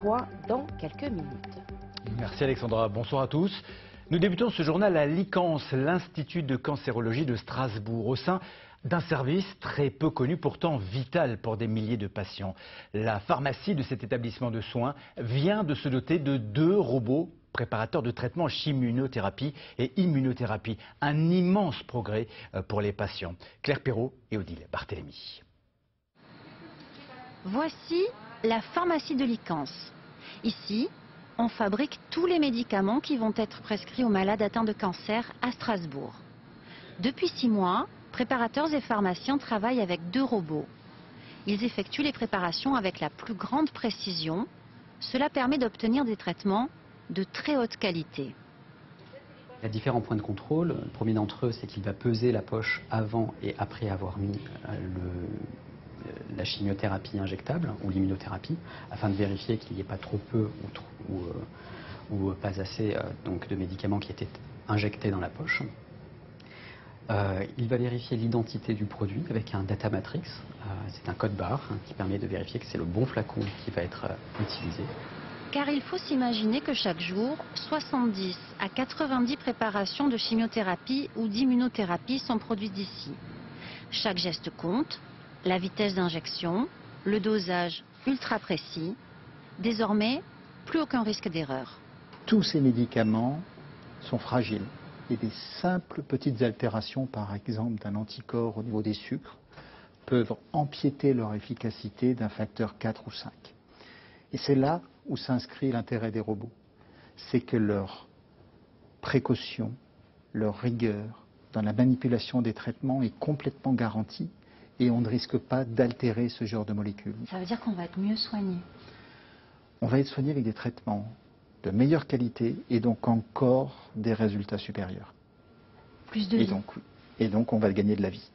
voit dans quelques minutes. Merci Alexandra, bonsoir à tous. Nous débutons ce journal à l'ICANS, l'Institut de cancérologie de Strasbourg, au sein d'un service très peu connu, pourtant vital pour des milliers de patients. La pharmacie de cet établissement de soins vient de se doter de 2 robots préparateurs de traitement chimiothérapie et immunothérapie. Un immense progrès pour les patients. Claire Perrault et Odile Barthélémy. Voici la pharmacie de l'ICANS. Ici, on fabrique tous les médicaments qui vont être prescrits aux malades atteints de cancer à Strasbourg. Depuis 6 mois, préparateurs et pharmaciens travaillent avec 2 robots. Ils effectuent les préparations avec la plus grande précision. Cela permet d'obtenir des traitements de très haute qualité. Il y a différents points de contrôle. Le premier d'entre eux, c'est qu'il va peser la poche avant et après avoir mis la chimiothérapie injectable ou l'immunothérapie, afin de vérifier qu'il n'y ait pas trop peu ou pas assez donc de médicaments qui étaient injectés dans la poche. Il va vérifier l'identité du produit avec un data matrix. C'est un code barre qui permet de vérifier que c'est le bon flacon qui va être utilisé. Car il faut s'imaginer que chaque jour, 70 à 90 préparations de chimiothérapie ou d'immunothérapie sont produites ici. Chaque geste compte, la vitesse d'injection, le dosage ultra précis. Désormais, plus aucun risque d'erreur. Tous ces médicaments sont fragiles et des simples petites altérations, par exemple d'un anticorps au niveau des sucres, peuvent empiéter leur efficacité d'un facteur 4 ou 5. Et c'est là où s'inscrit l'intérêt des robots. C'est que leur précaution, leur rigueur dans la manipulation des traitements est complètement garantie et on ne risque pas d'altérer ce genre de molécules. Ça veut dire qu'on va être mieux soigné. On va être soigné avec des traitements de meilleure qualité et donc encore des résultats supérieurs. Plus de vie. Et donc on va gagner de la vie.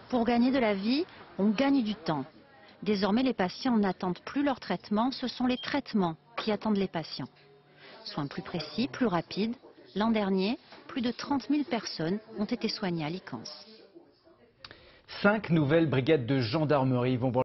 Pour gagner de la vie, on gagne du temps. Désormais, les patients n'attendent plus leur traitement, ce sont les traitements qui attendent les patients. Soins plus précis, plus rapides. L'an dernier, plus de 30 000 personnes ont été soignées à l'ICANS. 5 nouvelles brigades de gendarmerie vont voir